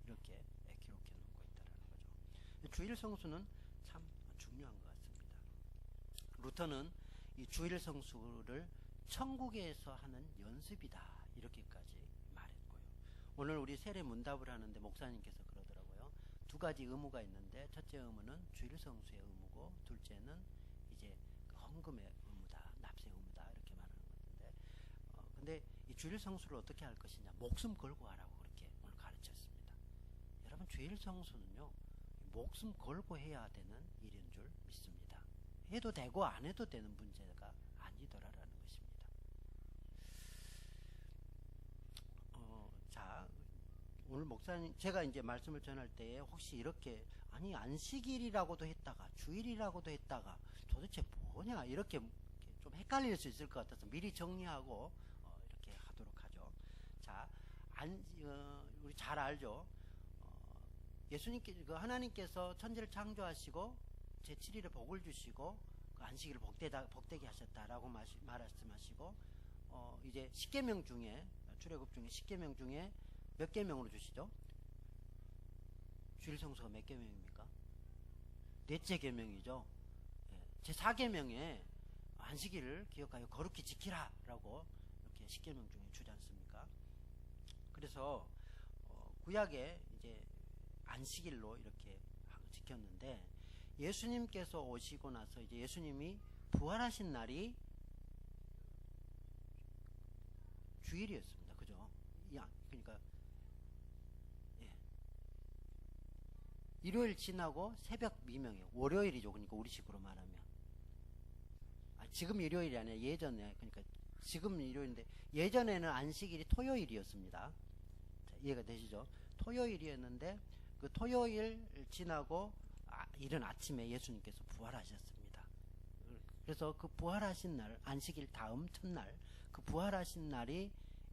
이렇게 기록해 놓고 있다는 거죠. 주일 성수는 참 중요한 것 같습니다. 루터는 이 주일 성수를 천국에서 하는 연습이다 이렇게까지 말했고요. 오늘 우리 세례 문답을 하는데 목사님께서 그러더라고요. 두 가지 의무가 있는데 첫째 의무는 주일 성수의 의무고 둘째는 이제 헌금의 의무다, 납세 의무다 이렇게 말하는 건데, 근데 이 주일 성수를 어떻게 할 것이냐, 목숨 걸고 하라고 그렇게 오늘 가르쳤습니다. 여러분, 주일 성수는요 목숨 걸고 해야 되는 일인 줄 믿습니다. 해도 되고 안 해도 되는 문제가 아니더라라는 것입니다. 자, 오늘 목사님 제가 이제 말씀을 전할 때에 혹시 이렇게 아니 안식일이라고도 했다가 주일이라고도 했다가 도대체 뭐냐 이렇게 좀 헷갈릴 수 있을 것 같아서 미리 정리하고 이렇게 하도록 하죠. 자, 우리 잘 알죠. 예수님께 하나님께서 천지를 창조하시고 제7일에 복을 주시고 그 안식일을 복되게 하셨다라고 말씀하시고 이제 10계명 중에 출애굽 중에 10계명 중에 몇 계명으로 주시죠? 주일 성수가 몇 계명입니까? 넷째 계명이죠. 제4계명에 안식일을 기억하여 거룩히 지키라라고 이렇게 10계명 중에 주지 않습니까? 그래서 구약에 이제 안식일로 이렇게 지켰는데 예수님께서 오시고 나서 이제 예수님이 부활하신 날이 주일이었습니다. 그죠? 그러니까 일요일 지나고 새벽 미명이에요. 월요일이죠. 그러니까 우리식으로 말하면 지금 일요일이 아니라 예전에, 그러니까 지금 일요일인데 예전에는 안식일이 토요일이었습니다. 자, 이해가 되시죠? 토요일이었는데 그 토요일 지나고 이른 아침에 예수님께서 부활하셨습니다. 그래서 그 부활하신 날, 안식일 다음 첫날, 그 부활하신 날이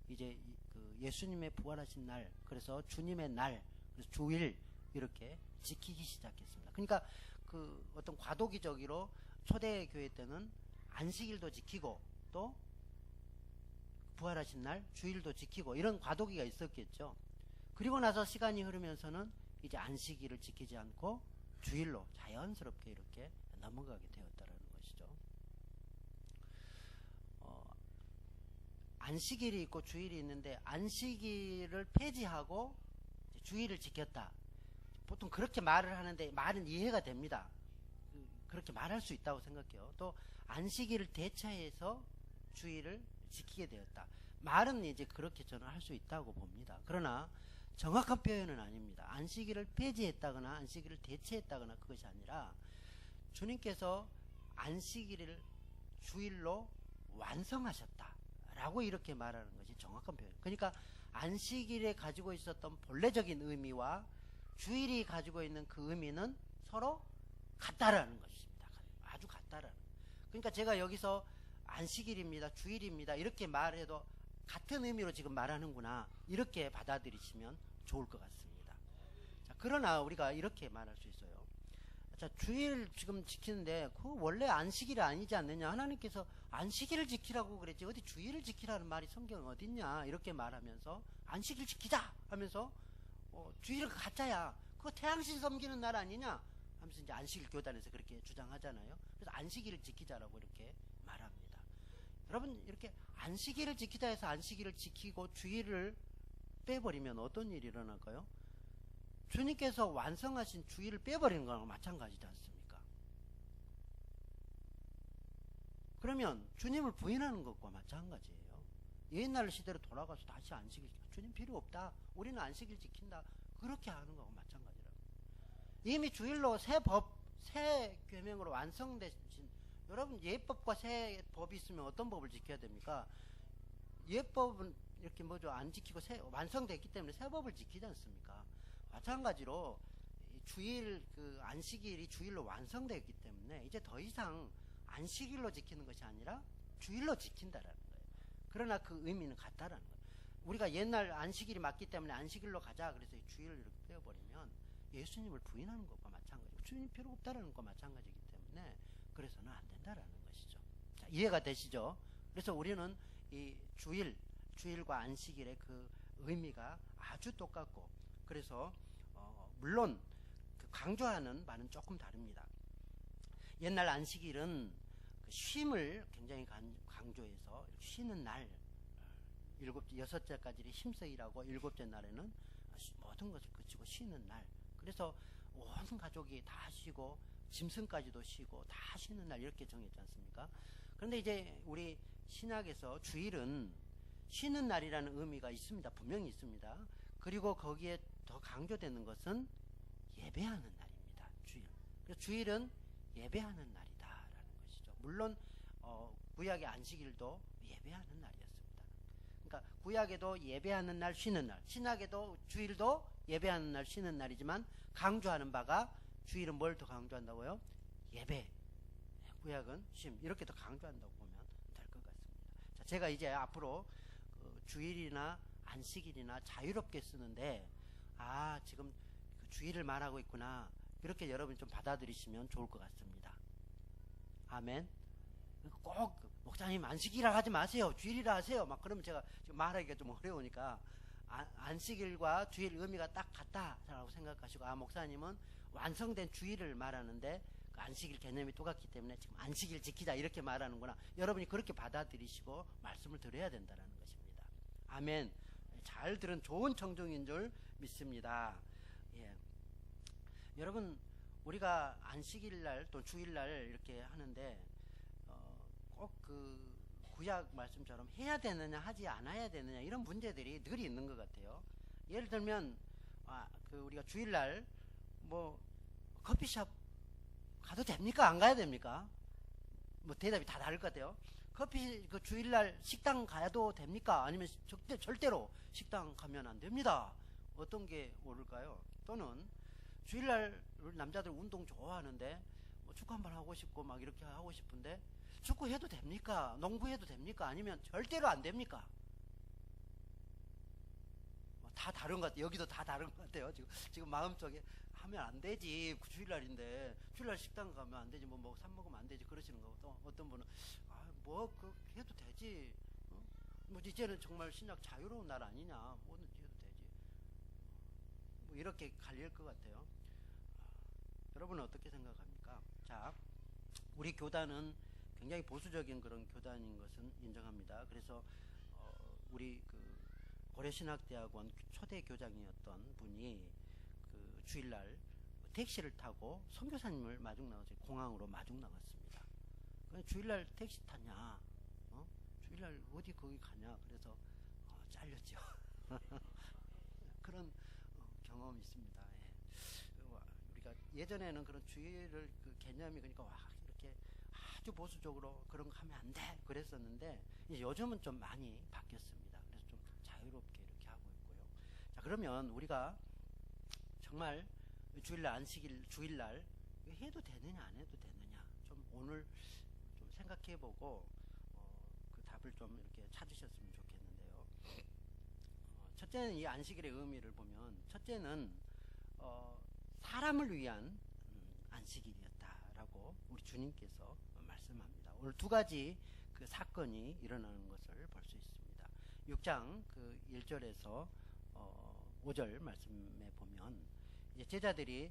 이제 그 예수님의 부활하신 날, 그래서 주님의 날, 그래서 주일 이렇게 지키기 시작했습니다. 그러니까 그 어떤 과도기적으로 초대교회 때는 안식일도 지키고 또 부활하신 날 주일도 지키고 이런 과도기가 있었겠죠. 그리고 나서 시간이 흐르면서는 이제 안식일을 지키지 않고 주일로 자연스럽게 이렇게 넘어가게 되었다는 것이죠. 안식일이 있고 주일이 있는데 안식일을 폐지하고 주일을 지켰다. 보통 그렇게 말을 하는데 말은 이해가 됩니다. 그렇게 말할 수 있다고 생각해요. 또 안식일을 대체해서 주일을 지키게 되었다. 말은 이제 그렇게 저는 할 수 있다고 봅니다. 그러나 정확한 표현은 아닙니다. 안식일을 폐지했다거나 안식일을 대체했다거나 그것이 아니라 주님께서 안식일을 주일로 완성하셨다라고 이렇게 말하는 것이 정확한 표현. 그러니까 안식일에 가지고 있었던 본래적인 의미와 주일이 가지고 있는 그 의미는 서로 같다라는 것입니다. 아주 같다라는. 그러니까 제가 여기서 안식일입니다, 주일입니다 이렇게 말해도 같은 의미로 지금 말하는구나 이렇게 받아들이시면 좋을 것 같습니다. 자, 그러나 우리가 이렇게 말할 수 있어요. 자, 주일 지금 지키는데 그 원래 안식일이 아니지 않느냐, 하나님께서 안식일을 지키라고 그랬지 어디 주일을 지키라는 말이 성경에 어딨냐 이렇게 말하면서 안식일 지키자 하면서 주일은 가짜야, 그거 태양신 섬기는 날 아니냐 하면서 이제 안식일 교단에서 그렇게 주장하잖아요. 그래서 안식일을 지키자라고 이렇게 말합니다. 여러분, 이렇게 안식일을 지키자 해서 안식일을 지키고 주일을 빼버리면 어떤 일이 일어날까요? 주님께서 완성하신 주일을 빼버리는 거랑 마찬가지지 않습니까? 그러면 주님을 부인하는 것과 마찬가지예요. 옛날 시대로 돌아가서 다시 안식일 지켜, 주님 필요 없다, 우리는 안식일 지킨다, 그렇게 하는 거하고 마찬가지라고. 이미 주일로 새 계명으로 완성되신, 여러분 예법과 새 법이 있으면 어떤 법을 지켜야 됩니까? 예법은 이렇게 뭐죠, 안 지키고 완성됐기 때문에 새 법을 지키지 않습니까? 마찬가지로 주일, 그 안식일이 주일로 완성되었기 때문에 이제 더 이상 안식일로 지키는 것이 아니라 주일로 지킨다라는 거예요. 그러나 그 의미는 같다라는 거예요. 우리가 옛날 안식일이 맞기 때문에 안식일로 가자 그래서 주일을 이렇게 빼어버리면 예수님을 부인하는 것과 마찬가지고 주님 필요 없다라는 것과 마찬가지이기 때문에 그래서는 안 된다라는 것이죠. 자, 이해가 되시죠? 그래서 우리는 이 주일과 안식일의 그 의미가 아주 똑같고 그래서 물론 그 강조하는 바는 조금 다릅니다. 옛날 안식일은 그 쉼을 굉장히 강조해서 쉬는 날, 여섯째까지 힘써 일하고 일곱째 날에는 모든 것을 그치고 쉬는 날. 그래서 온 가족이 다 쉬고 짐승까지도 쉬고 다 쉬는 날 이렇게 정했지 않습니까? 그런데 이제 우리 신약에서 주일은 쉬는 날이라는 의미가 있습니다. 분명히 있습니다. 그리고 거기에 더 강조되는 것은 예배하는 날입니다. 주일. 그래서 주일은 예배하는 날이다라는 것이죠. 물론 구약의 안식일도 예배하는 날이었습니다. 그러니까 구약에도 예배하는 날, 쉬는 날, 신약에도 주일도 예배하는 날, 쉬는 날이지만 강조하는 바가 주일은 뭘 더 강조한다고요? 예배. 구약은 쉼. 이렇게 더 강조한다고 보면 될 것 같습니다. 자, 제가 이제 앞으로 주일이나 안식일이나 자유롭게 쓰는데 지금 그 주일을 말하고 있구나. 이렇게 여러분이 좀 받아들이시면 좋을 것 같습니다. 아멘. 꼭 목사님 안식일이라 하지 마세요. 주일이라 하세요. 막 그러면 제가 지금 말하기가 좀 어려우니까 안식일과 주일 의미가 딱 같다라고 생각하시고 목사님은 완성된 주일을 말하는데 그 안식일 개념이 똑같기 때문에 지금 안식일 지키자 이렇게 말하는구나. 여러분이 그렇게 받아들이시고 말씀을 드려야 된다는 것입니다. 아멘. 잘 들은 좋은 청중인 줄 믿습니다. 예. 여러분 우리가 안식일날 또 주일날 이렇게 하는데 꼭 그 구약 말씀처럼 해야 되느냐 하지 않아야 되느냐 이런 문제들이 늘 있는 것 같아요. 예를 들면 우리가 주일날 뭐 커피숍 가도 됩니까? 안 가야 됩니까? 뭐 대답이 다 다를 것 같아요. 그 주일날 식당 가도 됩니까? 아니면 절대로 식당 가면 안 됩니다. 어떤 게 옳을까요? 또는 주일날 남자들 운동 좋아하는데 뭐 축구 한번 하고 싶고 막 이렇게 하고 싶은데 축구 해도 됩니까? 농구 해도 됩니까? 아니면 절대로 안 됩니까? 다 다른 것 같아요. 여기도 다 다른 것 같아요. 지금 마음속에 하면 안 되지. 주일날인데 주일날 식당 가면 안 되지. 뭐 사 먹으면 안 되지. 그러시는 거고 또 어떤 분은 그 해도 되지. 뭐 이제는 정말 신약 자유로운 날 아니냐. 뭐든지 해도 되지. 뭐 이렇게 갈릴 것 같아요. 여러분은 어떻게 생각합니까? 자, 우리 교단은 굉장히 보수적인 그런 교단인 것은 인정합니다. 그래서 우리 그 고려신학대학원 초대 교장이었던 분이 그 주일날 택시를 타고 선교사님을 마중 나가서 공항으로 마중 나갔습니다. 주일날 택시 탔냐? 주일날 어디 거기 가냐? 그래서 잘렸죠. 그런 경험이 있습니다. 예. 우리가 예전에는 그런 주일을 그 개념이 그러니까 이렇게 아주 보수적으로 그런 거 하면 안 돼 그랬었는데 이제 요즘은 좀 많이 바뀌었습니다. 그래서 좀 자유롭게 이렇게 하고 있고요. 자, 그러면 우리가 정말 주일날 안식일 주일날 해도 되느냐 안 해도 되느냐 좀 오늘 좀 생각해보고 그 답을 좀 이렇게 찾으셨으면 좋겠는데요. 첫째는 이 안식일의 의미를 보면 첫째는 사람을 위한 안식일이었다라고 우리 주님께서 말씀합니다. 오늘 두 가지 그 사건이 일어나는 것을 볼 수 있습니다. 6장 그 1절에서 5절 말씀에 보면 이제 제자들이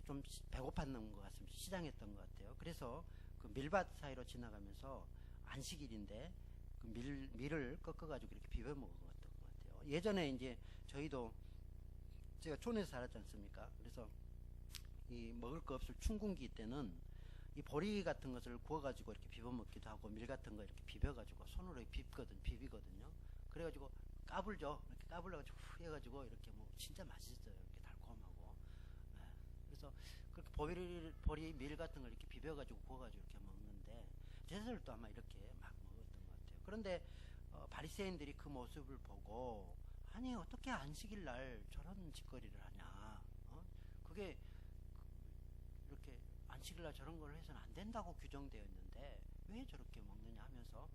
좀 배고팠는 것 같습니다. 시장했던 것 같아요. 그래서 그 밀밭 사이로 지나가면서 안식일인데 그 밀을 꺾어가지고 이렇게 비벼 먹었던 것 같아요. 예전에 이제 저희도 제가 촌에서 살았지 않습니까? 그래서 이 먹을 거 없을 춘궁기 때는 이 보리 같은 것을 구워가지고 이렇게 비벼 먹기도 하고 밀 같은 거 이렇게 비벼가지고 손으로 비비거든요. 그래가지고 까불죠. 이렇게 까불러가지고 후 해가지고 이렇게 뭐 진짜 맛있어요. 이렇게 달콤하고. 네. 그래서 그렇게 보리 밀 같은 걸 이렇게 비벼가지고 구워가지고 이렇게 먹는데 제자들도 아마 이렇게 막 먹었던 것 같아요. 그런데 바리새인들이 그 모습을 보고 아니 어떻게 안식일 날 저런 짓거리를 하냐? 그게 이렇게 안식일 날 저런 걸 해서는 안 된다고 규정되어 있는데 왜 저렇게 먹느냐 하면서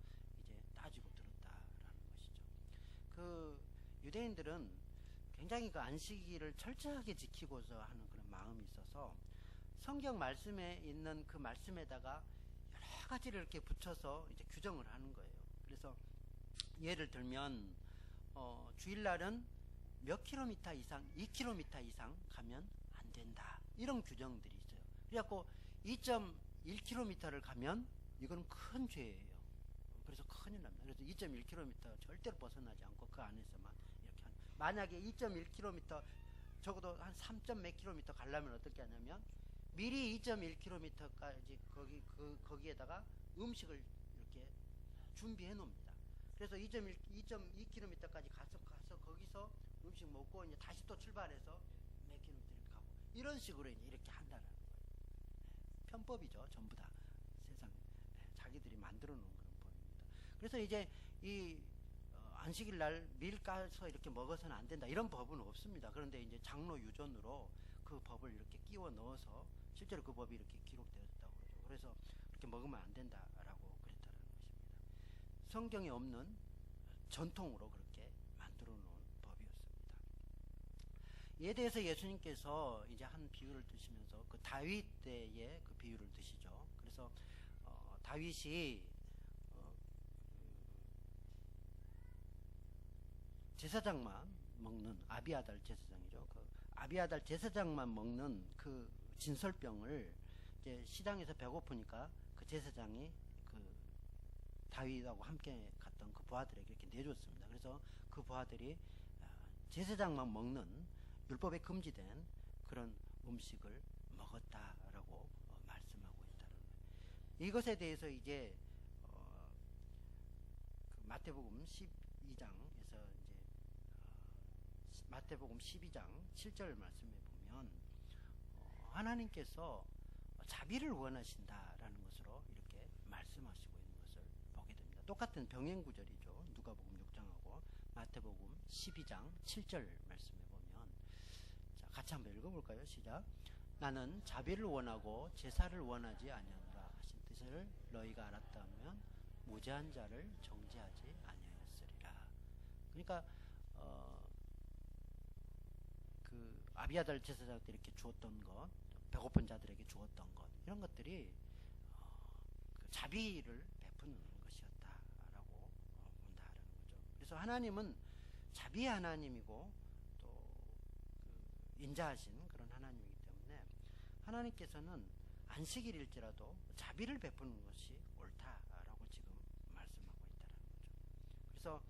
이제 따지고 들었다라는 것이죠. 그 유대인들은 굉장히 그 안식일을 철저하게 지키고서 하는 그런 마음이 있어서 성경 말씀에 있는 그 말씀에다가 여러 가지를 이렇게 붙여서 이제 규정을 하는 거예요. 그래서 예를 들면 주일날은 몇 킬로미터 이상, 2킬로미터 이상 가면 안 된다. 이런 규정들이 있어요. 그래갖고 2.1킬로미터를 가면 이건 큰 죄예요. 그래서 큰일 납니다. 그래서 2.1km 절대로 벗어나지 않고 그 안에서만 이렇게 하는. 만약에 2.1km 적어도 한 3. 몇 킬로미터 가려면 어떻게 하냐면 미리 2.1km까지 거기에다가 음식을 이렇게 준비해 놓습니다. 그래서 2.2km까지 가서 거기서 음식 먹고 이제 다시 또 출발해서 몇 킬로미터 이렇게 가고 이런 식으로 이렇게 한다는 거예요. 편법이죠, 전부 다. 세상에 자기들이 만들어 놓은 그런 법입니다. 그래서 이제 이 안식일 날 밀 까서 이렇게 먹어서는 안 된다 이런 법은 없습니다. 그런데 이제 장로 유전으로 그 법을 이렇게 끼워 넣어서 실제로 그 법이 이렇게 기록되었다고 그러죠. 그래서 그렇게 먹으면 안 된다라고 그랬다는 것입니다. 성경에 없는 전통으로 그렇게 만들어 놓은 법이었습니다. 이에 대해서 예수님께서 이제 한 비유를 드시면서 그 다윗 때의 그 비유를 드시죠. 그래서 다윗이 제사장만 먹는 아비아달 제사장이죠. 그 아비아달 제사장만 먹는 그 진설병을 이제 시장에서 배고프니까 그 제사장이 그 다윗하고 함께 갔던 그 부하들에게 이렇게 내줬습니다. 그래서 그 부하들이 제사장만 먹는 율법에 금지된 그런 음식을 먹었다라고 말씀하고 있다는 거예요. 이것에 대해서 이제 그 마태복음 12장에서 이제 마태복음 12장 7절 말씀에 보면 하나님께서 자비를 원하신다라는 것으로 이렇게 말씀하시고 있는 것을 보게 됩니다. 똑같은 병행 구절이죠. 누가복음 6장하고 마태복음 12장 7절 말씀에 보면 자, 같이 한번 읽어볼까요? 시작. 나는 자비를 원하고 제사를 원하지 아니하노라 하신 뜻을 너희가 알았다면 무죄한 자를 정죄하지 아니하였으리라. 그러니까 그 아비아달 제사장들이 이렇게 주었던 것, 배고픈 자들에게 주었던 것, 이런 것들이 그 자비를 베푸는 것이었다라고 본다라는 거죠. 그래서 하나님은 자비의 하나님이고 또그 인자하신 그런 하나님이기 때문에 하나님께서는 안식일일지라도 자비를 베푸는 것이 옳다라고 지금 말씀하고 있다는 거죠. 그래서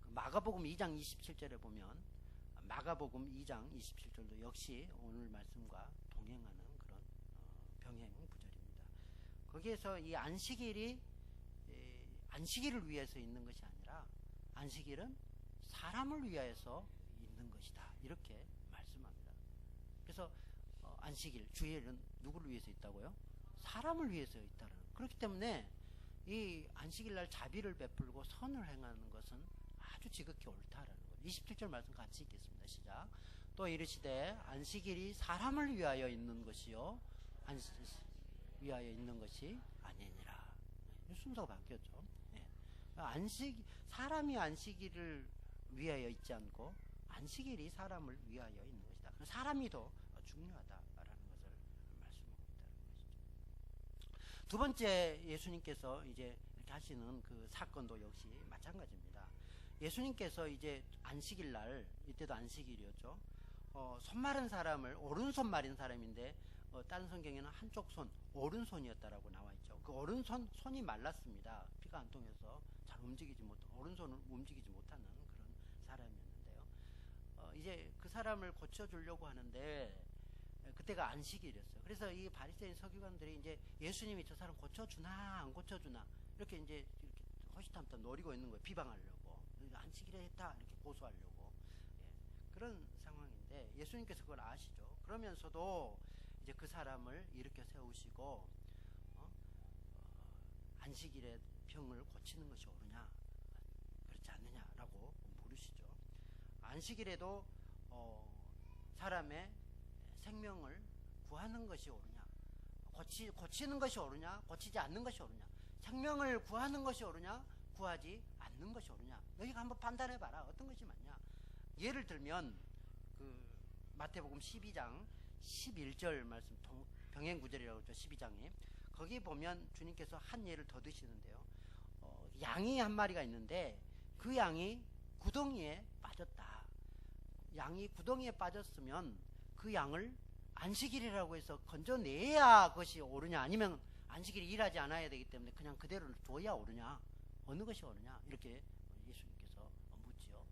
그 마가복음 2장 27절에 보면 마가복음 2장 27절도 역시 오늘 말씀과 동행하는 그런 병행 구절입니다. 거기에서 이 안식일이 안식일을 위해서 있는 것이 아니라 안식일은 사람을 위하여서 있는 것이다 이렇게 말씀합니다. 그래서 안식일, 주일은 누구를 위해서 있다고요? 사람을 위해서 있다는. 그렇기 때문에 이 안식일날 자비를 베풀고 선을 행하는 것은 아주 지극히 옳다라는 거예요. 27절 말씀 같이 읽겠습니다. 시작. 또 이르시되 안식일이 사람을 위하여 있는 것이요 위하여 있는 것이 아니니라. 순서가 바뀌었죠. 네. 사람이 안식일을 위하여 있지 않고 안식일이 사람을 위하여 있는 것이다. 사람이 더 중요하다라는 것을 말씀하고 있다는 것이죠. 두 번째 예수님께서 이제 이렇게 하시는 그 사건도 역시 마찬가지입니다. 예수님께서 이제 안식일 날, 이때도 안식일이었죠. 손 마른 사람을, 오른손 마른 사람인데 다른 성경에는 한쪽 손, 오른손이었다라고 나와 있죠. 그 손이 말랐습니다. 피가 안 통해서 잘 오른손을 움직이지 못하는 그런 사람이었는데요. 이제 그 사람을 고쳐주려고 하는데 그때가 안식일이었어요. 그래서 이 바리새인 서기관들이 이제 예수님이 저 사람 고쳐주나 안 고쳐주나 이렇게 이제 이렇게 허시탐탐 노리고 있는 거예요. 비방하려고. 안식일에 했다 이렇게 고소하려고. 그런 상황인데 예수님께서 그걸 아시죠. 그러면서도 이제 그 사람을 일으켜 세우시고 안식일에 병을 고치는 것이 옳으냐 그렇지 않느냐라고 물으시죠. 안식일에도 사람의 생명을 구하는 것이 옳으냐, 고치는 것이 옳으냐, 고치지 않는 것이 옳으냐, 생명을 구하는 것이 옳으냐, 구하지 않는 것이 옳으냐. 너희가 한번 판단해봐라. 어떤 것이 맞냐. 예를 들면 그 마태복음 12장 11절 말씀, 병행 구절이라고 했죠. 12장에 거기 보면 주님께서 한 예를 더 드시는데요. 양이 한 마리가 있는데 그 양이 구덩이에 빠졌다. 양이 구덩이에 빠졌으면 그 양을 안식일이라고 해서 건져내야 그것이 옳으냐, 아니면 안식일이 일하지 않아야 되기 때문에 그냥 그대로 둬야 옳으냐, 어느 것이 옳으냐, 이렇게 예수님께서 묻지요.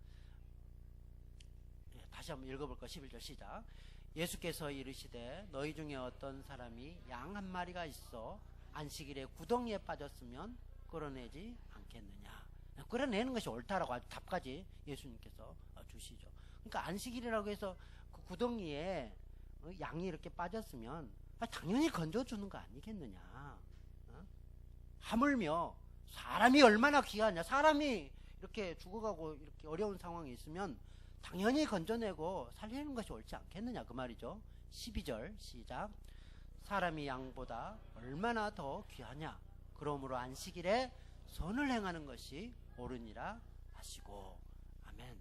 다시 한번 읽어볼까? 11절 시작. 예수께서 이르시되 너희 중에 어떤 사람이 양 한 마리가 있어 안식일에 구덩이에 빠졌으면 끌어내지 않겠느냐. 끌어내는 것이 옳다라고 아주 답까지 예수님께서 주시죠. 그러니까 안식일이라고 해서 그 구덩이에 양이 이렇게 빠졌으면 당연히 건져주는 거 아니겠느냐. 하물며 사람이 얼마나 귀하냐. 사람이 이렇게 죽어가고 이렇게 어려운 상황이 있으면 당연히 건져내고 살리는 것이 옳지 않겠느냐, 그 말이죠. 12절 시작. 사람이 양보다 얼마나 더 귀하냐. 그러므로 안식일에 선을 행하는 것이 옳으니라 하시고. 아멘.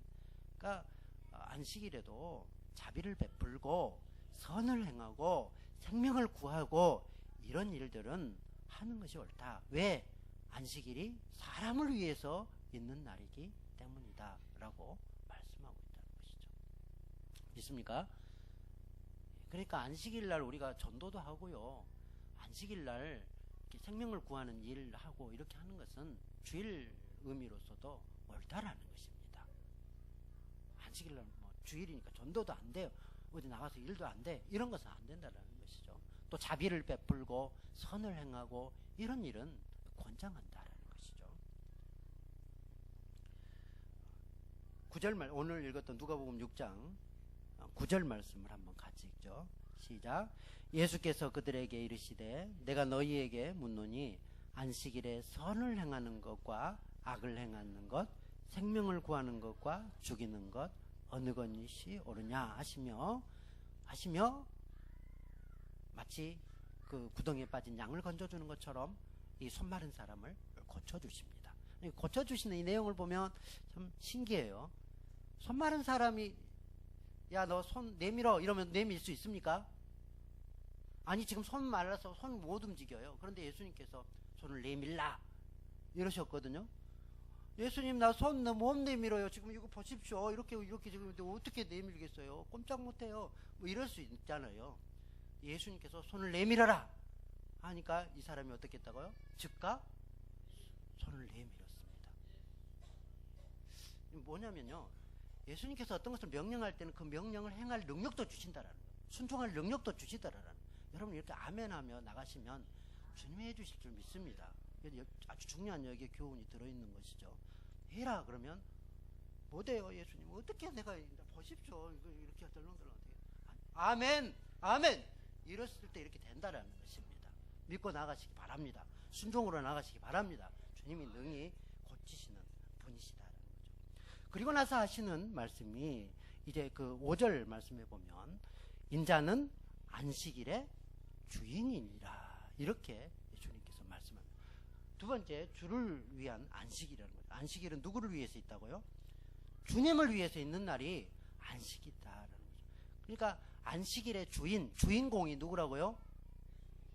그러니까 안식일에도 자비를 베풀고 선을 행하고 생명을 구하고 이런 일들은 하는 것이 옳다. 왜? 안식일이 사람을 위해서 있는 날이기 때문이다 라고 말씀하고 있다는 것이죠. 믿습니까? 그러니까 안식일날 우리가 전도도 하고요, 안식일날 생명을 구하는 일을 하고 이렇게 하는 것은 주일 의미로서도 옳다라는 것입니다. 안식일날 뭐 주일이니까 전도도 안 돼요, 어디 나가서 일도 안 돼, 이런 것은 안 된다는 것이죠. 또 자비를 베풀고 선을 행하고 이런 일은 권장한다라는 것이죠. 9절 말, 오늘 읽었던 누가복음 6장 9절 말씀을 한번 같이 읽죠. 시작. 예수께서 그들에게 이르시되 내가 너희에게 묻노니 안식일에 선을 행하는 것과 악을 행하는 것, 생명을 구하는 것과 죽이는 것 어느 것이 옳으냐 하시며 마치 그 구덩이에 빠진 양을 건져주는 것처럼 이 손 마른 사람을 고쳐주십니다. 고쳐주시는 이 내용을 보면 참 신기해요. 손 마른 사람이 야 너 손 내밀어 이러면 내밀 수 있습니까? 아니, 지금 손 말라서 손 못 움직여요. 그런데 예수님께서 손을 내밀라 이러셨거든요. 예수님 나 손 못 내밀어요. 지금 이거 보십시오. 이렇게 지금 어떻게 내밀겠어요? 꼼짝 못해요. 뭐 이럴 수 있잖아요. 예수님께서 손을 내밀어라 하니까 이 사람이 어떻게 했다고요? 즉각 손을 내밀었습니다. 뭐냐면요, 예수님께서 어떤 것을 명령할 때는 그 명령을 행할 능력도 주신다라는 거예요. 순종할 능력도 주시더라라는 거예요. 여러분 이렇게 아멘하며 나가시면 주님이 해주실 줄 믿습니다. 아주 중요한 여기에 교훈이 들어있는 것이죠. 해라 그러면 못해요. 예수님 어떻게 내가 보십시오. 이렇게 덜렁덜렁 아멘 아멘 이랬을 때 이렇게 된다라는 것입니다. 믿고 나가시기 바랍니다. 순종으로 나가시기 바랍니다. 주님이 능히 고치시는 분이시다라는 거죠. 그리고 나서 하시는 말씀이 이제 그 5절 말씀에 보면 인자는 안식일의 주인이니라 이렇게 주님께서 말씀합니다. 두 번째, 주를 위한 안식이라는 거죠. 안식일은 누구를 위해서 있다고요? 주님을 위해서 있는 날이 안식이다라는 거죠. 그러니까 안식일의 주인공이 누구라고요?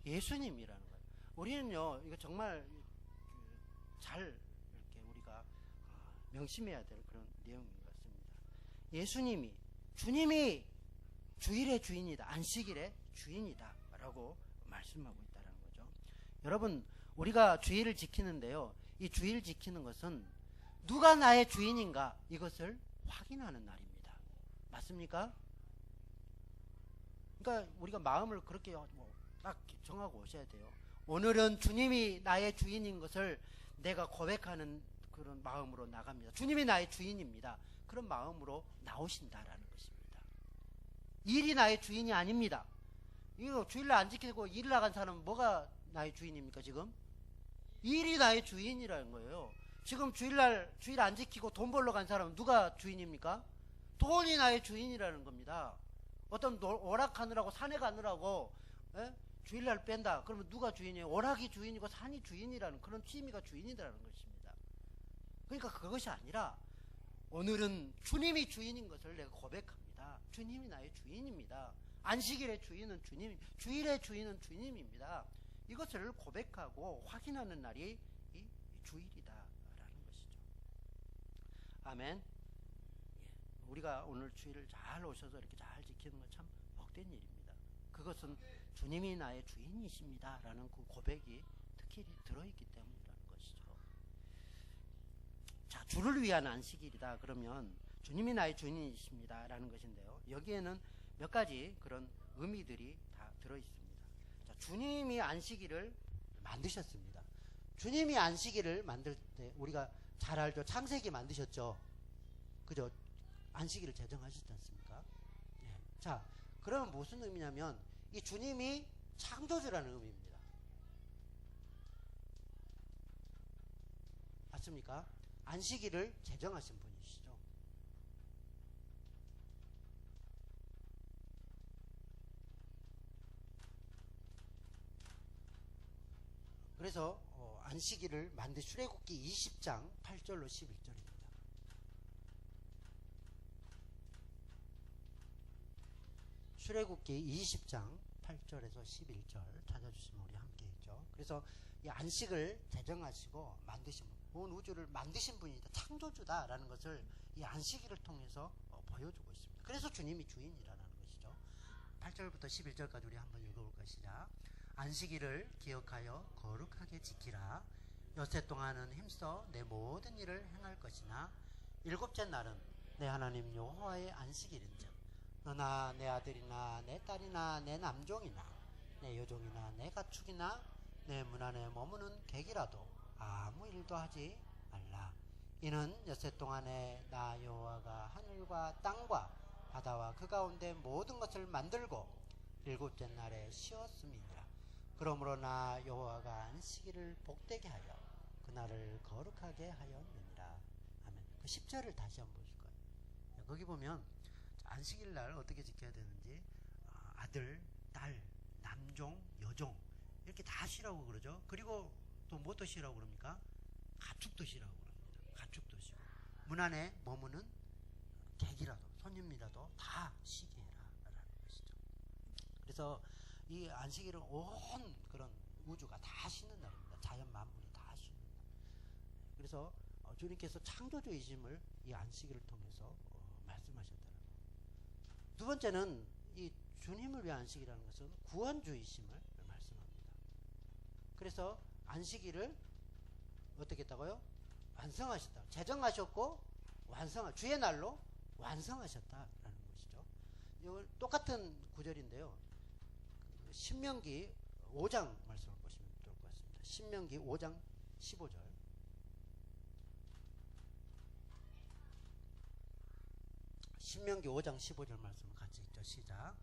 예수님이라는 거예요. 우리는요, 이거 정말 잘 이렇게 우리가 명심해야 될 그런 내용인 것 같습니다. 주님이 주일의 주인이다, 안식일의 주인이다 라고 말씀하고 있다는 거죠. 여러분, 우리가 주일을 지키는데요, 이 주일 지키는 것은 누가 나의 주인인가 이것을 확인하는 날입니다. 맞습니까? 그러니까 우리가 마음을 그렇게 딱 정하고 오셔야 돼요. 오늘은 주님이 나의 주인인 것을 내가 고백하는 그런 마음으로 나갑니다. 주님이 나의 주인입니다. 그런 마음으로 나오신다라는 것입니다. 일이 나의 주인이 아닙니다. 이거 주일날 안 지키고 일을 나간 사람은 뭐가 나의 주인입니까? 지금 일이 나의 주인이라는 거예요. 지금 주일 안 지키고 돈 벌러 간 사람은 누가 주인입니까? 돈이 나의 주인이라는 겁니다. 어떤 오락하느라고 산에 가느라고 주일날 뺀다 그러면 누가 주인이에요? 오락이 주인이고 산이 주인이라는 그런 취미가 주인이라는 것입니다. 그러니까 그것이 아니라 오늘은 주님이 주인인 것을 내가 고백합니다. 주님이 나의 주인입니다. 안식일의 주인은 주님, 주일의 주인은 주님입니다. 이것을 고백하고 확인하는 날이 이 주일이다라는 것이죠. 아멘. 우리가 오늘 주일을 잘 오셔서 이렇게 잘 지키는 건 참 복된 일입니다. 그것은 주님이 나의 주인이십니다 라는 그 고백이 특히 들어있기 때문이라는 것이죠. 자, 주를 위한 안식일이다 그러면 주님이 나의 주인이십니다 라는 것인데요, 여기에는 몇 가지 그런 의미들이 다 들어있습니다. 자, 주님이 안식일을 만드셨습니다. 주님이 안식일을 만들 때 우리가 잘 알죠. 창세기 만드셨죠. 그죠? 안식일을 제정하셨지 않습니까? 예. 자, 그러면 무슨 의미냐면 이 주님이 창조주라는 의미입니다. 맞습니까? 안식일을 제정하신 분이시죠. 그래서 안식일을 만든 출애굽기 20장 8절로 11절입니다. 출애굽기 20장 8절에서 11절 찾아주시면 우리 함께 있죠. 그래서 이 안식을 제정하시고 만드신 분, 온 우주를 만드신 분이다, 창조주다라는 것을 이 안식일을 통해서 보여주고 있습니다. 그래서 주님이 주인이라는 것이죠. 8절부터 11절까지 우리 한번 읽어볼 것이자, 안식일을 기억하여 거룩하게 지키라. 엿새 동안은 힘써 내 모든 일을 행할 것이나 일곱째 날은 내 하나님 여호와의 안식일인즉 너나 내 아들이나 내 딸이나 내 남종이나 내 여종이나 내 가축이나 내 문 안에 머무는 객이라도 아무 일도 하지 말라. 이는 엿새 동안에 나 여호와가 하늘과 땅과 바다와 그 가운데 모든 것을 만들고 일곱째 날에 쉬었음이니라. 그러므로 나 여호와가 안식일을 복되게 하여 그날을 거룩하게 하였느니라. 아멘. 그 10절을 다시 한번 보실 거예요. 거기 보면 안식일 날 어떻게 지켜야 되는지, 아들, 딸, 남종, 여종 이렇게 다 쉬라고 그러죠. 그리고 또 뭐 또 쉬라고 그럽니까? 가축도 쉬라고 그럽니다. 가축도 쉬고 문 안에 머무는 객이라도 손님이라도 다 쉬게 해라 라는 것이죠. 그래서 이 안식일은 온 그런 우주가 다 쉬는 날입니다. 자연 만물이 다 쉬는 날. 그래서 주님께서 창조주이심을 이 안식일을 통해서 말씀하셨다는 거예요. 두 번째는 이 주님을 위한 안식이라는 것은 구원주이심을 말씀합니다. 그래서 안식일을 어떻게 했다고요? 완성하셨다. 제정하셨고 주의 날로 완성하셨다라는 것이죠. 이걸 똑같은 구절인데요, 신명기 5장 말씀을 보시면 좋을 것 같습니다. 신명기 5장 15절. 신명기 5장 15절 말씀을 같이 읽죠. 시작.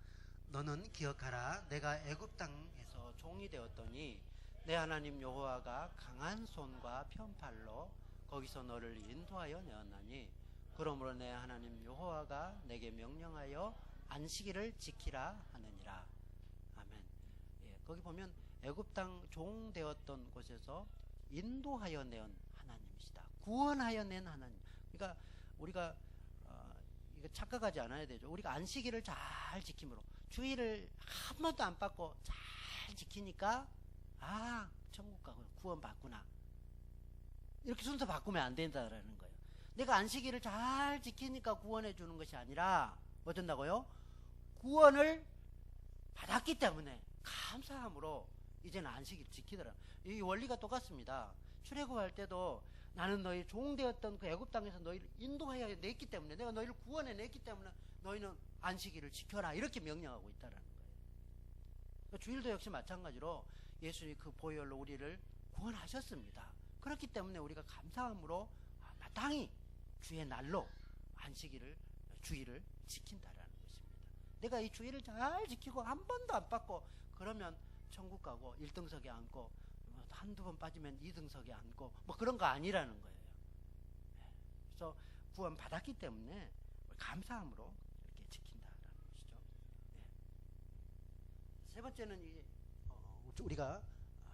너는 기억하라. 내가 애굽 땅에서 종이 되었더니 내 하나님 여호와가 강한 손과 편팔로 거기서 너를 인도하여 내었나니 그러므로 내 하나님 여호와가 내게 명령하여 안식일을 지키라 하느니라. 아멘. 예, 거기 보면 애굽 땅 종 되었던 곳에서 인도하여 낸 하나님이시다. 구원하여 낸 하나님. 그러니까 우리가 이거 착각하지 않아야 되죠. 우리가 안식일을 잘 지킴으로 주일을 한 번도 안 빠고 잘 지키니까 천국 가고 구원 받구나, 이렇게 순서 바꾸면 안 된다라는 거예요. 내가 안식일을 잘 지키니까 구원해 주는 것이 아니라 어쩐다고요? 구원을 받았기 때문에 감사함으로 이제는 안식일 지키더라. 이 원리가 똑같습니다. 출애굽할 때도 나는 너희 종 되었던 그 애굽 땅에서 너희를 인도하여 냈기 때문에, 내가 너희를 구원해 냈기 때문에 너희는 안식일을 지켜라, 이렇게 명령하고 있다라는 거예요. 주일도 역시 마찬가지로 예수님이 그 보혈로 우리를 구원하셨습니다. 그렇기 때문에 우리가 감사함으로 마땅히 주의 날로 주일을 지킨다라는 것입니다. 내가 이 주일을 잘 지키고 한 번도 안 빠고 그러면 천국 가고 1등석에 앉고 한두 번 빠지면 2등석에 앉고 뭐 그런 거 아니라는 거예요. 그래서 구원 받았기 때문에 감사함으로 이렇게 지킨다라는 것이죠. 세 번째는 우리가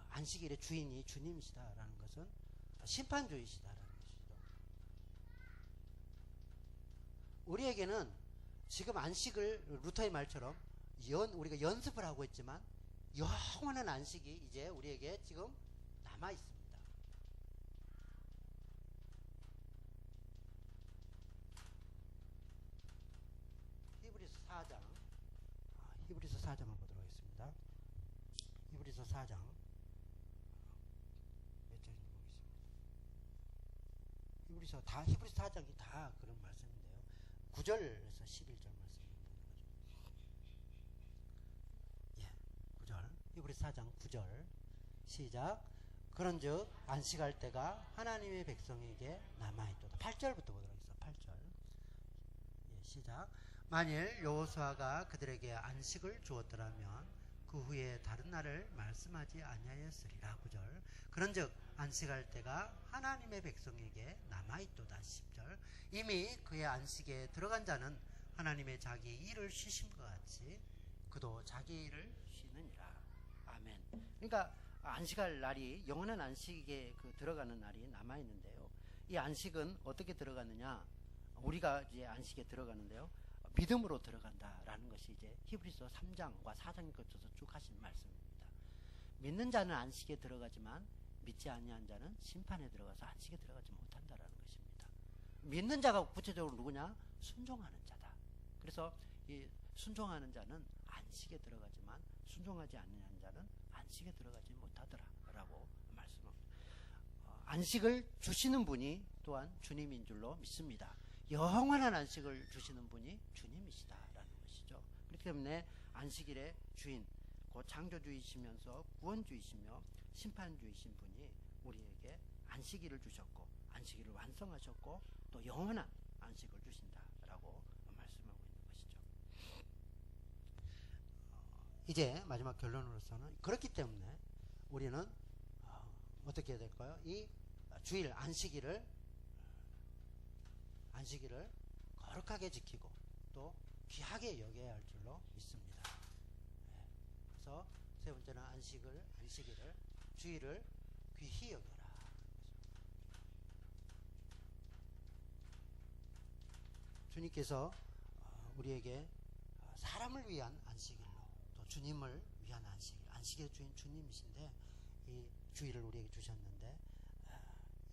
안식일의 주인이 주님이시다라는 것은 심판주이시다라는 것이죠. 우리에게는 지금 안식을 루터의 말처럼 우리가 연습을 하고 있지만 영원한 안식이 이제 우리에게 지금 남아 있습니다. 4장, 히브리서 4장을 보도록 하겠습니다. 히브리서 4장 몇 장인지 보겠습니다. 히브리서 4장이 다 그런 말씀인데요. 9절에서 11절 말씀입니다. 예, 9절. 히브리서 4장 9절 시작. 그런즉 안식할 때가 하나님의 백성에게 남아있도다. 8절부터 보도록 하겠습니다. 8절. 예, 시작. 만일 여호수아가 그들에게 안식을 주었더라면 그 후에 다른 날을 말씀하지 아니하였으리라. 9절. 그런즉 안식할 때가 하나님의 백성에게 남아있도다. 10절. 이미 그의 안식에 들어간 자는 하나님의 자기 일을 쉬신 것 같이 그도 자기 일을 쉬느니라. 아멘. 그러니까 안식할 날이, 영원한 안식에 들어가는 날이 남아 있는데요. 이 안식은 어떻게 들어가느냐? 우리가 이제 안식에 들어가는데요. 믿음으로 들어간다라는 것이 이제 히브리서 3장과 4장에 거쳐서 쭉 하신 말씀입니다. 믿는 자는 안식에 들어가지만 믿지 아니한 자는 심판에 들어가서 안식에 들어가지 못한다라는 것입니다. 믿는 자가 구체적으로 누구냐? 순종하는 자다. 그래서 이 순종하는 자는 안식에 들어가지만 순종하지 않는 자는 안식에 들어가지 못하더라라고 말씀합니다. 안식을 주시는 분이 또한 주님인 줄로 믿습니다. 영원한 안식을 주시는 분이 주님이시다라는 것이죠. 그렇기 때문에 안식일의 주인, 곧 창조주이시면서 구원주이시며 심판주이신 분이 우리에게 안식일을 주셨고 안식일을 완성하셨고 또 영원한 안식을 주신다라고 말씀하고 있는 것이죠. 이제 마지막 결론으로서는 그렇기 때문에 우리는 어떻게 해야 될까요? 이 주일 안식일을 거룩하게 지키고 또 귀하게 여겨야 할 줄로 믿습니다. 그래서 세 번째는 안식일을 주일을 귀히 여겨라. 주님께서 우리에게 사람을 위한 안식일로 또 주님을 위한 안식의 주인 주님이신데 이 주일을 우리에게 주셨는데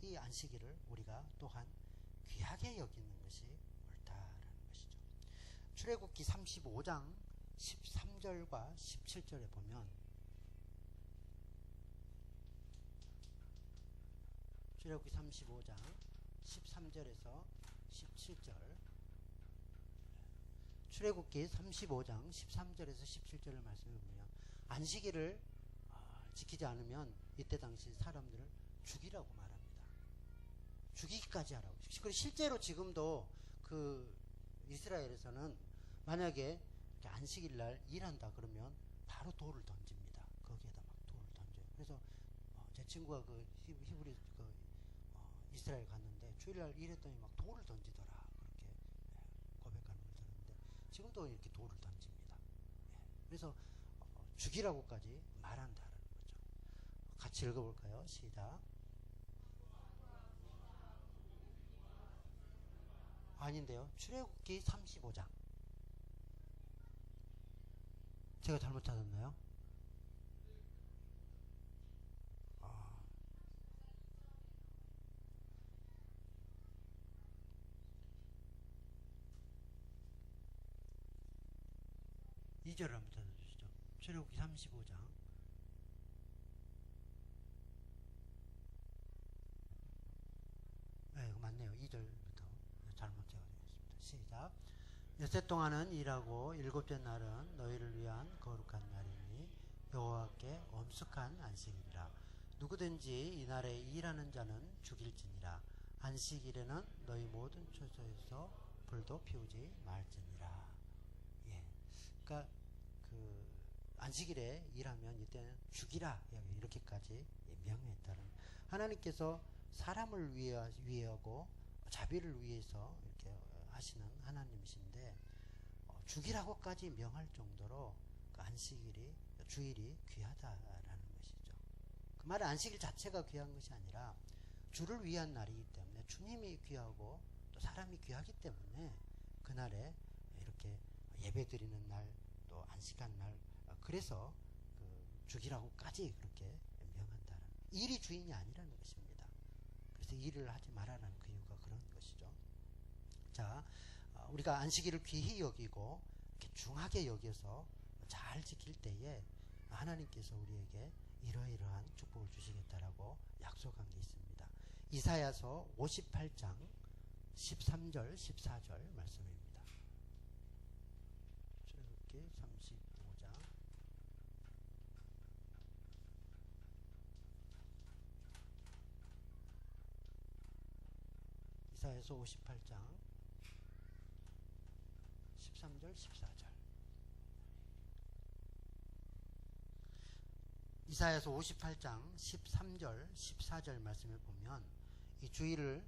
이 안식일을 우리가 또한 귀하게 여기는 것이 옳다라는 것이죠. 출애굽기 35장 13절과 17절에 보면 출애굽기 35장 13절에서 17절 출애굽기 35장 13절에서 17절을 말씀해 보면 안식일을 지키지 않으면 이때 당시 사람들을 죽이라고 말합니다. 죽이기까지 하라고. 그리고 실제로 지금도 그 이스라엘에서는 만약에 안식일 날 일한다 그러면 바로 돌을 던집니다. 거기에다 막 돌을 던져요. 그래서 제 친구가 그 히브리 이스라엘 갔는데 주일날 일했더니 막 돌을 던지더라 그렇게 고백하는 걸 들었는데 지금도 이렇게 돌을 던집니다. 그래서 죽이라고까지 말한다는 거죠. 같이 읽어볼까요? 시작. 아닌데요. 출애굽기 35장. 제가 잘못 찾았나요? 2절을 한번 찾아주시죠. 출애굽기 35장. 네, 이거 맞네요. 2절부터 잘못 제가 되겠습니다. 시작. 여섯 동안은 일하고 일곱째 날은 너희를 위한 거룩한 날이니 여호와께 엄숙한 안식일이라. 누구든지 이날에 일하는 자는 죽일지니라. 안식일에는 너희 모든 처소에서 불도 피우지 말지니라. 예, 그러니까 그 안식일에 일하면 이때는 죽이라 이렇게까지 명했다는 하나님께서 사람을 위하고 자비를 위해서 이렇게 하시는 하나님이신데 죽이라고까지 명할 정도로 그 안식일이 주일이 귀하다라는 것이죠. 그 말은 안식일 자체가 귀한 것이 아니라 주를 위한 날이기 때문에 주님이 귀하고 또 사람이 귀하기 때문에 그날에 이렇게 예배드리는 날 또 안식한 날 그래서 그 죽이라고까지 그렇게 명한다는 일이 주인이 아니라는 것입니다. 그래서 일을 하지 말라는 그 이유가 그런 것이죠. 자, 우리가 안식일을 귀히 여기고 이렇게 중하게 여겨서 잘 지킬 때에 하나님께서 우리에게 이러이러한 축복을 주시겠다라고 약속한 게 있습니다. 이사야서 58장 13절 14절 말씀입니다. 출애굽기 35장 이사야서 58장 13절 14절 이사야서 58장 13절 14절 말씀을 보면 이 주일을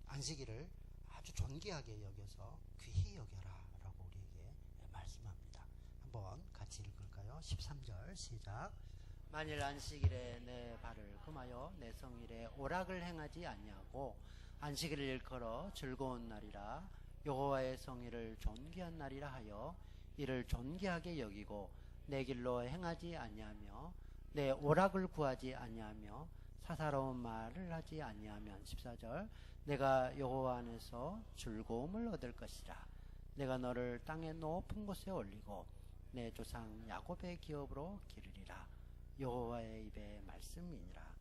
안식일을 아주 존귀하게 여겨서 귀히 여겨라 라고 우리에게 말씀합니다. 한번 같이 읽을까요? 13절 시작. 만일 안식일에 내 발을 금하여 내 성일에 오락을 행하지 아니하고 안식일을 일컬어 즐거운 날이라 여호와의 성일을 존귀한 날이라 하여 이를 존귀하게 여기고 내 길로 행하지 아니하며 내 오락을 구하지 아니하며 사사로운 말을 하지 아니하면 14절 내가 여호와 안에서 즐거움을 얻을 것이라. 내가 너를 땅의 높은 곳에 올리고 내 조상 야곱의 기업으로 기르리라. 여호와의 입의 말씀이니라.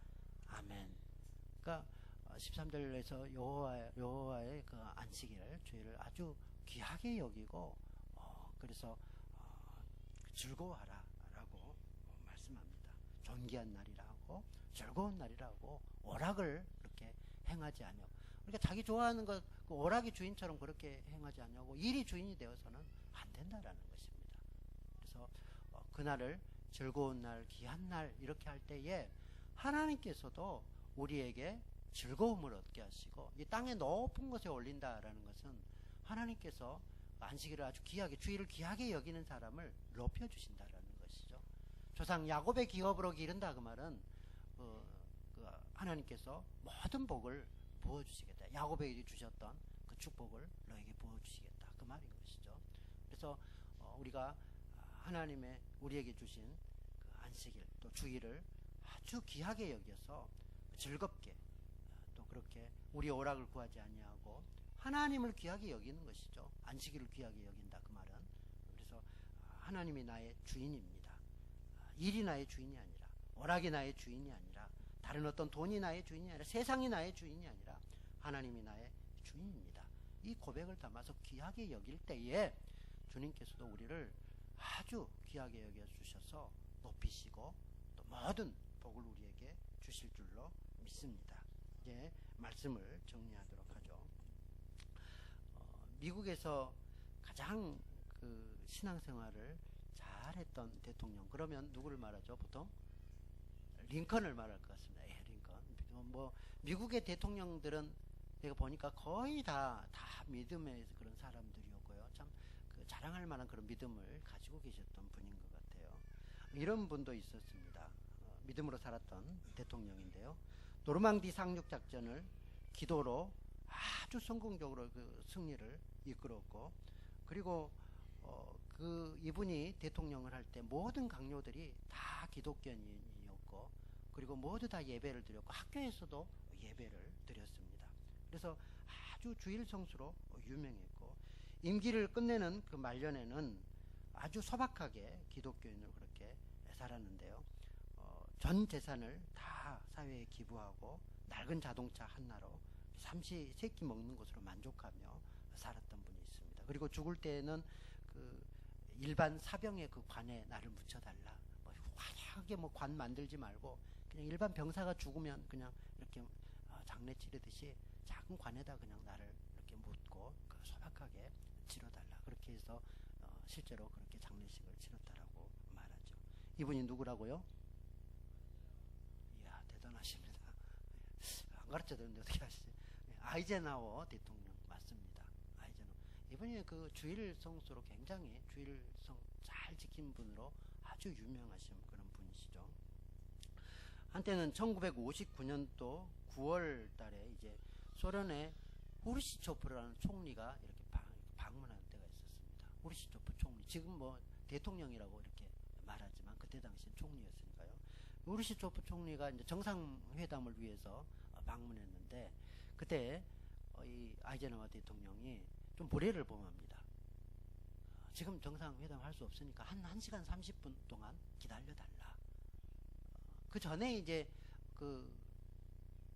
아멘. 그러니까 13절에서 여호와의 그 안식일 주일을 아주 귀하게 여기고 그래서 즐거워하라 라고 말씀합니다. 존귀한 날이라고 즐거운 날이라고 오락을 그렇게 행하지 아니하고 그러니까 자기 좋아하는 것 그 오락이 주인처럼 그렇게 행하지 아니하고 일이 주인이 되어서는 안 된다라는 것입니다. 그래서 그날을 즐거운 날 귀한 날 이렇게 할 때에 하나님께서도 우리에게 즐거움을 얻게 하시고 이 땅의 높은 곳에 올린다라는 것은 하나님께서 안식일을 아주 귀하게 주일을 귀하게 여기는 사람을 높여주신다라는 것이죠. 조상 야곱의 기업으로 기른다 그 말은 하나님께서 모든 복을 부어주시겠다. 야곱에게 주셨던 그 축복을 너에게 부어주시겠다 그 말인 것이죠. 그래서 우리가 하나님의 우리에게 주신 그 안식일 또 주일을 아주 귀하게 여겨서 즐겁게 또 그렇게 우리 오락을 구하지 아니하고 하나님을 귀하게 여기는 것이죠. 안식일을 귀하게 여긴다 그 말은. 그래서 하나님이 나의 주인입니다. 일이 나의 주인이 아니라 오락이 나의 주인이 아니라 다른 어떤 돈이 나의 주인이 아니라 세상이 나의 주인이 아니라 하나님이 나의 주인입니다. 이 고백을 담아서 귀하게 여길 때에 주님께서도 우리를 아주 귀하게 여겨주셔서 높이시고 또 모든 복을 우리에게 주실 줄로 믿습니다. 이제 말씀을 정리하도록 하죠. 미국에서 가장 그 신앙생활을 잘했던 대통령 그러면 누구를 말하죠? 보통 링컨을 말할 것 같습니다. 링컨. 뭐 미국의 대통령들은 내가 보니까 거의 다 믿음의 그런 사람들이었고요. 참 그 자랑할 만한 그런 믿음을 가지고 계셨던 분인 것 같아요. 이런 분도 있었습니다. 믿음으로 살았던 대통령인데요. 노르망디 상륙 작전을 기도로 아주 성공적으로 그 승리를 이끌었고 그리고 이분이 대통령을 할 때 모든 강요들이 다 기독교인이었고 그리고 모두 다 예배를 드렸고 학교에서도 예배를 드렸습니다. 그래서 아주 주일 성수로 유명했고 임기를 끝내는 그 말년에는 아주 소박하게 기독교인으로 그렇게 살았는데요. 전 재산을 다 사회에 기부하고 낡은 자동차 하나로 삼시 세끼 먹는 것으로 만족하며 살았던 분이 있습니다. 그리고 죽을 때에는 그 일반 사병의 그 관에 나를 묻혀달라. 화려하게 뭐 관 만들지 말고 그냥 일반 병사가 죽으면 그냥 이렇게 장례 치르듯이 작은 관에다 그냥 나를 이렇게 묻고 그 소박하게 치러달라. 그렇게 해서 실제로 그렇게 장례식을 치렀다라고 말하죠. 이분이 누구라고요? 이야 대단하십니다. 안 가르쳐드렸는데 어떻게 하시지? 아이젠하워 대통령 맞습니다. 아이젠하워 이분이 그 주일 성수로 굉장히 주일성 잘 지킨 분으로 아주 유명하신 그런 분이시죠. 한때는 1959년도 9월 달에 이제 소련의 후르시초프라는 총리가 이렇게 방문하는 때가 있었습니다. 후르시초프 총리 지금 뭐 대통령이라고 이렇게 말하지만 그때 당시엔 총리였으니까요. 후르시초프 총리가 이제 정상회담을 위해서 방문했는데 그때 이 아이젠하워 대통령이 좀 무례를 범합니다. 지금 정상회담 할 수 없으니까 한 1시간 30분 동안 기다려달라. 그 전에 이제 그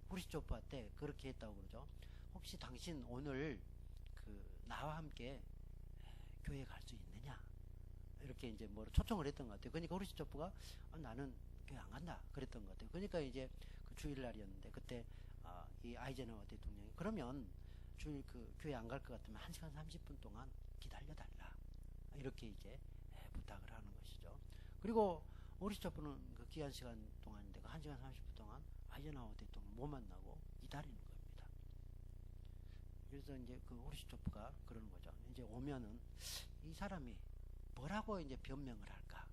후르시초프한테 그렇게 했다고 그러죠. 혹시 당신 오늘 그 나와 함께 교회 갈 수 있느냐? 이렇게 이제 뭐 초청을 했던 것 같아요. 그러니까 후르시초프가 나는 교회 안 간다 그랬던 것 같아요. 그러니까 이제 그 주일날이었는데 그때 이 아이젠하워 대통령이 그러면 주일 그 교회 안 갈 것 같으면 1시간 30분 동안 기다려달라. 이렇게 이제 부탁을 하는 것이죠. 그리고 후르시초프는 그 기한 시간 동안인데 그 1시간 30분 동안 아이젠하워 대통령 못 만나고 기다리는 겁니다. 그래서 이제 그 후르시초프가 그러는 거죠. 이제 오면은 이 사람이 뭐라고 이제 변명을 할까?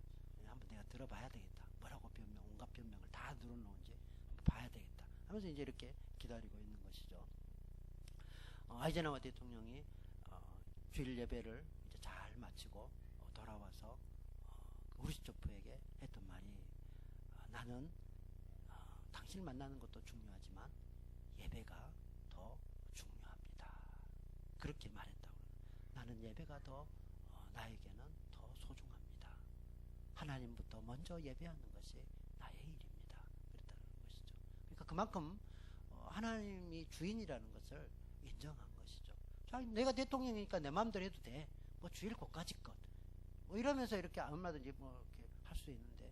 한번 내가 들어봐야 되겠다. 뭐라고 변명, 온갖 변명을 다 늘어놓은지 한번 봐야 되겠다. 하면서 이제 이렇게 기다리고 있는 것이죠. 아이젠하워 대통령이 주일 예배를 이제 잘 마치고 돌아와서 후르시초프에게 했던 말이 나는 당신을 만나는 것도 중요하지만 예배가 더 중요합니다. 그렇게 말했다고. 나는 예배가 더 나에게는 더 소중합니다. 하나님부터 먼저 예배하는 것이 나의 일입니다. 그랬다는 것이죠. 그러니까 그만큼 하나님이 주인이라는 것을 인정한 것이죠. 자, 내가 대통령이니까 내 마음대로 해도 돼. 뭐 주일 고까지껏. 뭐 이러면서 이렇게 얼마든지 뭐 이렇게 할 수 있는데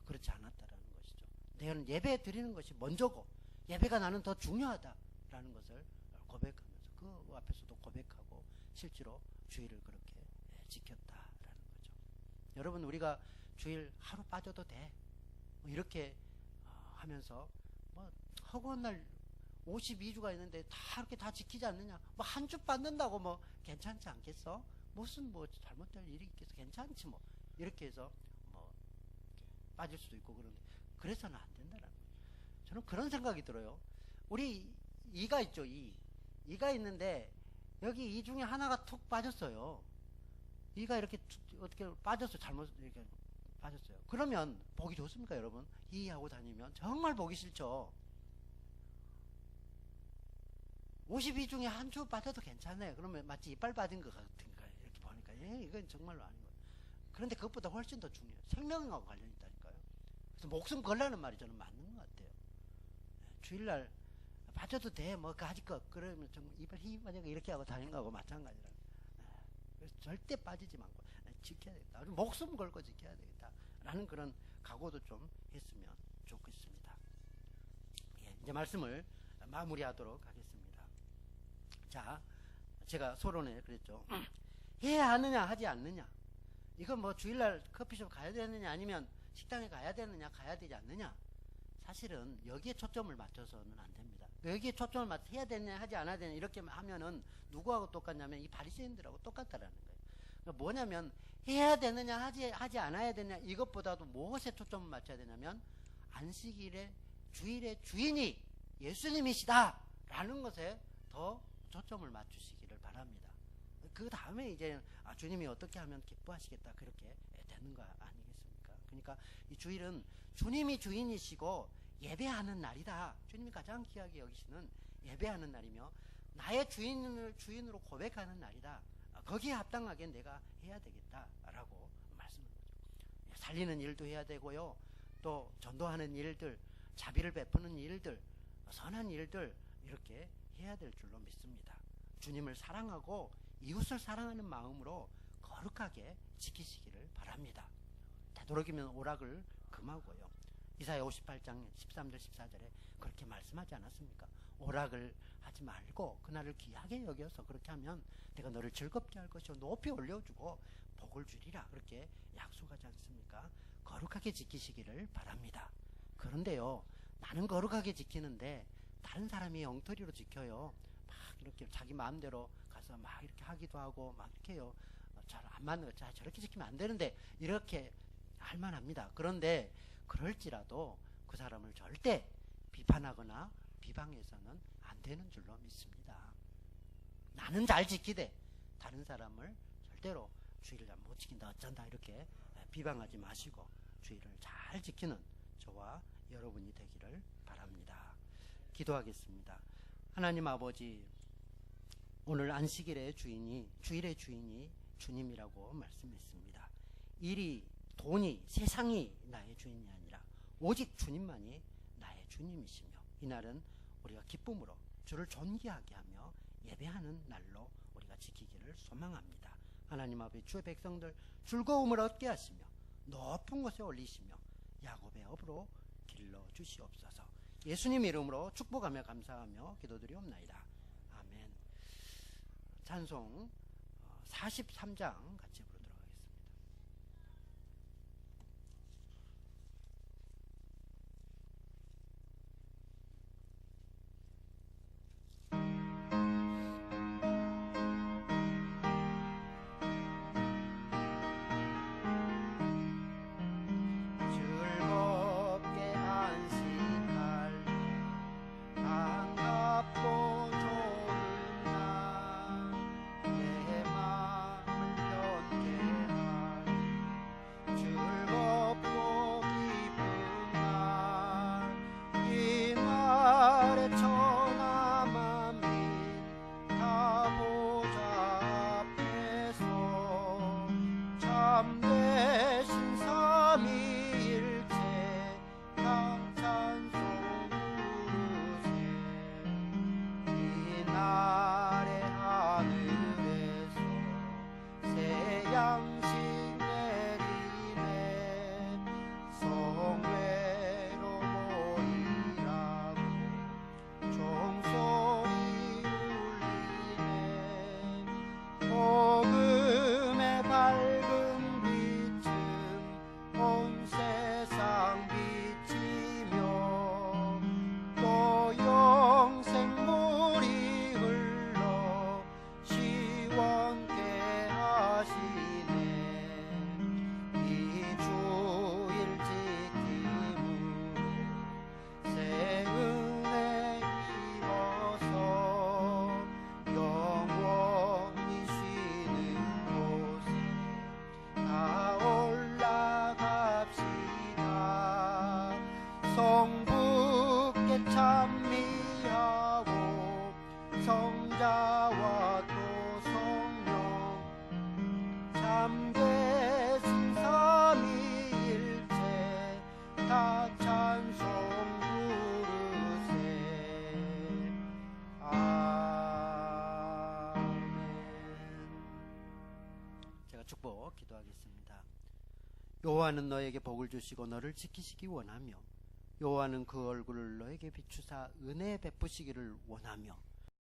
그렇지 않았다라는 것이죠. 내가 예배 드리는 것이 먼저고 예배가 나는 더 중요하다라는 것을 고백하면서 그 앞에서도 고백하고 실제로 주일을 그렇게 지켰다라는 거죠. 여러분 우리가 주일 하루 빠져도 돼. 뭐 이렇게 하면서 뭐 허구한 날 52주가 있는데 다 이렇게 다 지키지 않느냐? 뭐 한 주 빠진다고 뭐 괜찮지 않겠어? 무슨 뭐 잘못될 일이 있겠어? 괜찮지 뭐 이렇게 해서 뭐 빠질 수도 있고 그런데 그래서는 안 된다라는 거예요. 저는 그런 생각이 들어요. 우리 이가 있죠. 이가 있는데 여기 이 중에 하나가 툭 빠졌어요. 이가 이렇게 어떻게 빠졌어요. 잘못 이렇게 빠졌어요. 그러면 보기 좋습니까, 여러분? 이하고 다니면 정말 보기 싫죠. 52 중에 한 주 빠져도 괜찮아요. 그러면 마치 이빨 빠진 것 같은가 이렇게 보니까 이건 정말로 아닌 거예요. 그런데 그것보다 훨씬 더 중요해요. 생명하고 관련이 있다니까요. 그래서 목숨 걸라는 말이 저는 맞는 것 같아요. 주일날 빠져도 돼. 뭐 가지껏 그러면 좀 이빨 힘 빠지고 이렇게 하고 다니는 거하고 마찬가지라. 그래서 절대 빠지지 말고 지켜야 되겠다. 목숨 걸고 지켜야 되겠다라는 그런 각오도 좀 했으면 좋겠습니다. 예, 이제 말씀을 마무리하도록 하겠습니다. 자, 제가 서론에 그랬죠. 해야 하느냐 하지 않느냐. 이건 뭐 주일날 커피숍 가야 되느냐 아니면 식당에 가야 되느냐 가야 되지 않느냐. 사실은 여기에 초점을 맞춰서는 안 됩니다. 여기에 초점을 맞춰 해야 되느냐 하지 않아야 되느냐 이렇게 하면은 누구하고 똑같냐면 이 바리새인들하고 똑같다라는 거예요. 그러니까 뭐냐면 해야 되느냐 하지 않아야 되느냐 이것보다도 무엇에 초점을 맞춰야 되냐면 안식일의 주일의 주인이 예수님이시다 라는 것에 더 초점을 맞추시기를 바랍니다. 그 다음에 이제 주님이 어떻게 하면 기뻐하시겠다 그렇게 되는 거 아니겠습니까? 그러니까 이 주일은 주님이 주인이시고 예배하는 날이다. 주님이 가장 귀하게 여기시는 예배하는 날이며 나의 주인으로 고백하는 날이다. 거기에 합당하게 내가 해야 되겠다라고 말씀을 하죠. 살리는 일도 해야 되고요. 또 전도하는 일들, 자비를 베푸는 일들, 선한 일들 이렇게 해야 될 줄로 믿습니다. 주님을 사랑하고 이웃을 사랑하는 마음으로 거룩하게 지키시기를 바랍니다. 되도록이면 오락을 금하고요. 이사야 58장 13절 14절에 그렇게 말씀하지 않았습니까? 오락을 하지 말고 그날을 귀하게 여겨서 그렇게 하면 내가 너를 즐겁게 할 것이요 높이 올려주고 복을 주리라 그렇게 약속하지 않습니까? 거룩하게 지키시기를 바랍니다. 그런데요, 나는 거룩하게 지키는데 다른 사람이 엉터리로 지켜요. 막 이렇게 자기 마음대로 가서 막 이렇게 하기도 하고 막 이렇게요. 잘 안 맞는 거, 저렇게 지키면 안 되는데 이렇게 할 만합니다. 그런데 그럴지라도 그 사람을 절대 비판하거나 비방해서는 안 되는 줄로 믿습니다. 나는 잘 지키되 다른 사람을 절대로 주의를 못 지킨다 어쩐다 이렇게 비방하지 마시고 주의를 잘 지키는 저와 여러분이 되기를 바랍니다. 기도하겠습니다. 하나님 아버지, 오늘 안식일의 주일의 주인이 주님이라고 말씀했습니다. 일이, 돈이, 세상이 나의 주인이 아니라 오직 주님만이 나의 주님이시며, 이날은 우리가 기쁨으로 주를 존귀하게 하며 예배하는 날로 우리가 지키기를 소망합니다. 하나님 아버지, 주의 백성들 즐거움을 얻게 하시며 높은 곳에 올리시며 야곱의 업으로 길러 주시옵소서. 예수님 이름으로 축복하며 감사하며 기도드리옵나이다. 아멘. 찬송 43장 같이 부르도록 하겠습니다. 즐겁게 안식할 반갑고 좋은 날, 내 마음을 변케 하니 즐겁고 기쁜 날, 이 날에 천하 만민 다 보좌 앞에서 참되신 삼위일체 다 찬송 부르세. 이 날에 하늘에서 새 양식 내리네. 성회로 모이라고 종소리 울리네. 복음의 밝은 빛은 온 세상 비치며 또 영생물이 흘러 시원케 하시네. 이 주일 지킴으로 새 은혜 입어서 영원히 쉬는 곳에 다 올라갑시다. 성부께 찬미하고 성자와 또 성령 참되신 삼위일체 다 찬송 부르세. 아멘. 제가 축복 기도하겠습니다. 여호와는 너에게 복을 주시고 너를 지키시기 원하며 여호와는 그 얼굴을 너에게 비추사 은혜 베푸시기를 원하며